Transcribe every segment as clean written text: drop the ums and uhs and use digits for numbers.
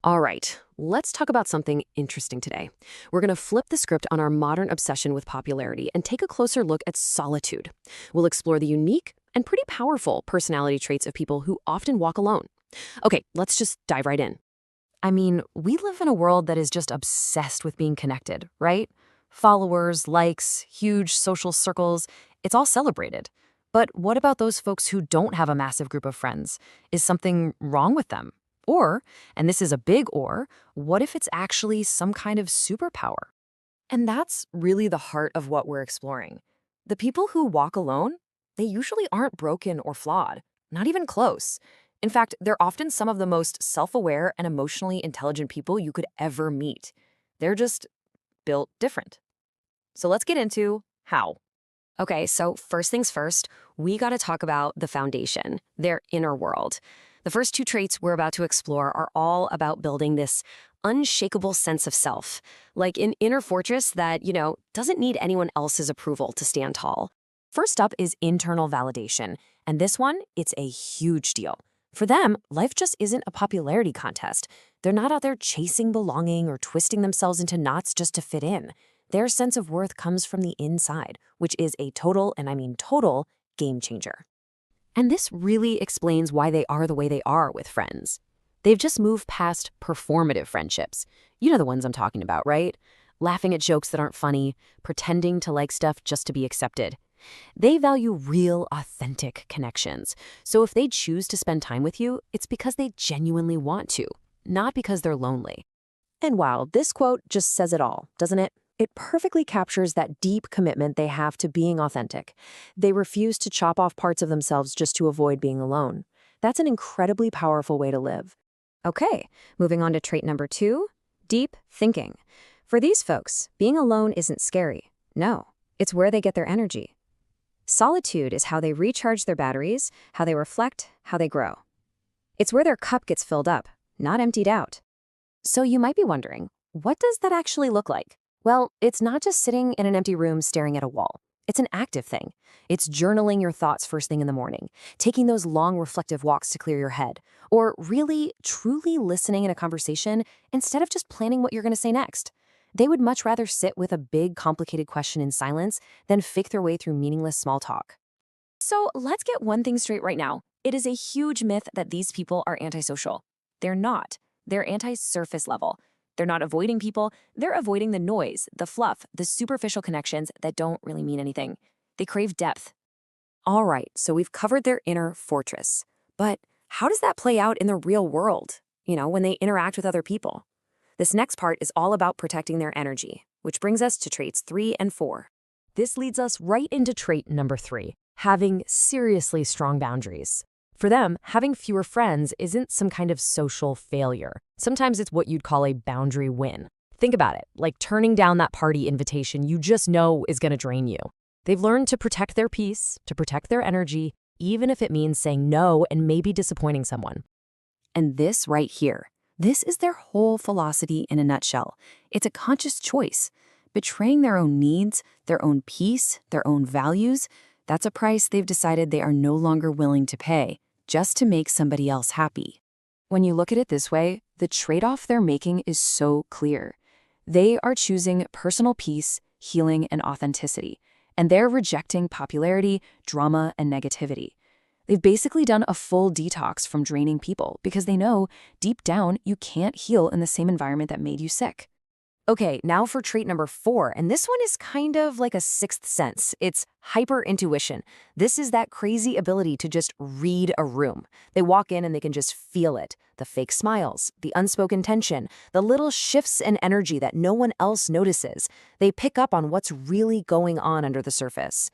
All right, let's talk about something interesting today. We're going to flip the script on our modern obsession with popularity and take a closer look at solitude. We'll explore the unique and pretty powerful personality traits of people who often walk alone. Okay, let's just dive right in. I mean, we live in a world that is just obsessed with being connected, right? Followers, likes, huge social circles, it's all celebrated. But what about those folks who don't have a massive group of friends? Is something wrong with them? Or, and this is a big or, what if it's actually some kind of superpower? And that's really the heart of what we're exploring. The people who walk alone, they usually aren't broken or flawed, not even close. In fact, they're often some of the most self-aware and emotionally intelligent people you could ever meet. They're just built different. So let's get into how. Okay, so first things first, we got to talk about the foundation, their inner world. The first two traits we're about to explore are all about building this unshakable sense of self, like an inner fortress that, doesn't need anyone else's approval to stand tall. First up is internal validation, and this one, it's a huge deal. For them, life just isn't a popularity contest. They're not out there chasing belonging or twisting themselves into knots just to fit in. Their sense of worth comes from the inside, which is a total, and I mean total, game changer. And this really explains why they are the way they are with friends. They've just moved past performative friendships. You know the ones I'm talking about, right? Laughing at jokes that aren't funny, pretending to like stuff just to be accepted. They value real, authentic connections. So if they choose to spend time with you, it's because they genuinely want to, not because they're lonely. And wow, this quote just says it all, doesn't it? It perfectly captures that deep commitment they have to being authentic. They refuse to chop off parts of themselves just to avoid being alone. That's an incredibly powerful way to live. Okay, moving on to trait number 2, deep thinking. For these folks, being alone isn't scary. No, it's where they get their energy. Solitude is how they recharge their batteries, how they reflect, how they grow. It's where their cup gets filled up, not emptied out. So you might be wondering, what does that actually look like? Well, it's not just sitting in an empty room staring at a wall. It's an active thing. It's journaling your thoughts first thing in the morning, taking those long reflective walks to clear your head, or really, truly listening in a conversation instead of just planning what you're going to say next. They would much rather sit with a big, complicated question in silence than fake their way through meaningless small talk. So let's get one thing straight right now. It is a huge myth that these people are antisocial. They're not. They're anti-surface level. They're not avoiding people, they're avoiding the noise, the fluff, the superficial connections that don't really mean anything. They crave depth. All right, so we've covered their inner fortress. But how does that play out in the real world, when they interact with other people? This next part is all about protecting their energy, which brings us to traits 3 and 4. This leads us right into trait number 3, having seriously strong boundaries. For them, having fewer friends isn't some kind of social failure. Sometimes it's what you'd call a boundary win. Think about it, like turning down that party invitation you just know is going to drain you. They've learned to protect their peace, to protect their energy, even if it means saying no and maybe disappointing someone. And this right here, this is their whole philosophy in a nutshell. It's a conscious choice. Betraying their own needs, their own peace, their own values, that's a price they've decided they are no longer willing to pay, just to make somebody else happy. When you look at it this way, the trade-off they're making is so clear. They are choosing personal peace, healing, and authenticity, and they're rejecting popularity, drama, and negativity. They've basically done a full detox from draining people because they know, deep down, you can't heal in the same environment that made you sick. Okay, now for trait number 4, and this one is kind of like a sixth sense. It's hyper-intuition. This is that crazy ability to just read a room. They walk in and they can just feel it. The fake smiles, the unspoken tension, the little shifts in energy that no one else notices. They pick up on what's really going on under the surface.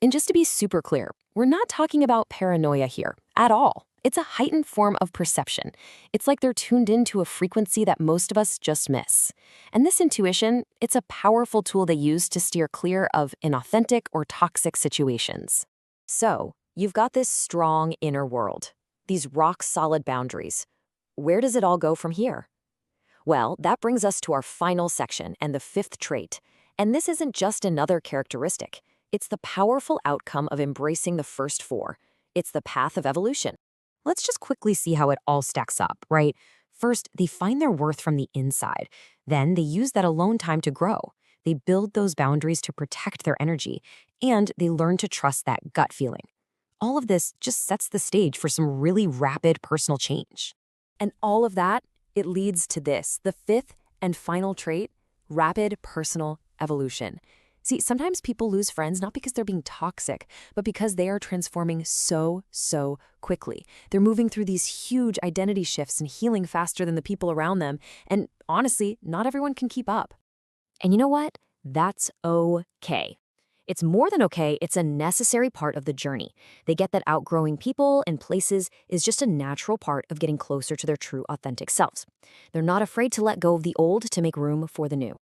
And just to be super clear, we're not talking about paranoia here at all. It's a heightened form of perception. It's like they're tuned into a frequency that most of us just miss. And this intuition, it's a powerful tool they use to steer clear of inauthentic or toxic situations. So, you've got this strong inner world, these rock-solid boundaries. Where does it all go from here? Well, that brings us to our final section and the 5th trait. And this isn't just another characteristic. It's the powerful outcome of embracing the first 4. It's the path of evolution. Let's just quickly see how it all stacks up, right? First, they find their worth from the inside. Then they use that alone time to grow. They build those boundaries to protect their energy, and they learn to trust that gut feeling. All of this just sets the stage for some really rapid personal change. And all of that, it leads to this, the fifth and final trait, rapid personal evolution. See, sometimes people lose friends not because they're being toxic, but because they are transforming so quickly. They're moving through these huge identity shifts and healing faster than the people around them. And honestly, not everyone can keep up. And you know what? That's okay. It's more than okay, it's a necessary part of the journey. They get that outgrowing people and places is just a natural part of getting closer to their true, authentic selves. They're not afraid to let go of the old to make room for the new.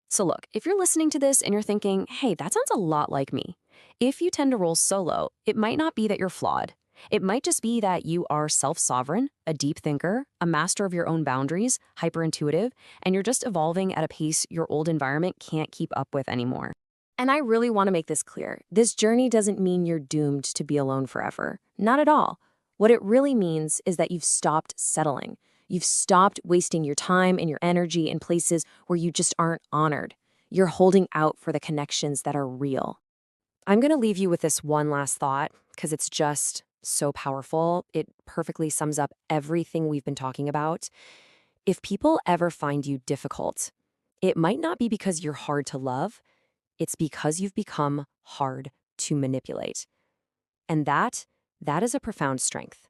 So look, if you're listening to this and you're thinking, hey, that sounds a lot like me. If you tend to roll solo, it might not be that you're flawed. It might just be that you are self-sovereign, a deep thinker, a master of your own boundaries, hyper-intuitive, and you're just evolving at a pace your old environment can't keep up with anymore. And I really want to make this clear. This journey doesn't mean you're doomed to be alone forever. Not at all. What it really means is that you've stopped settling. You've stopped wasting your time and your energy in places where you just aren't honored. You're holding out for the connections that are real. I'm going to leave you with this one last thought because it's just so powerful. It perfectly sums up everything we've been talking about. If people ever find you difficult, it might not be because you're hard to love. It's because you've become hard to manipulate. And that is a profound strength.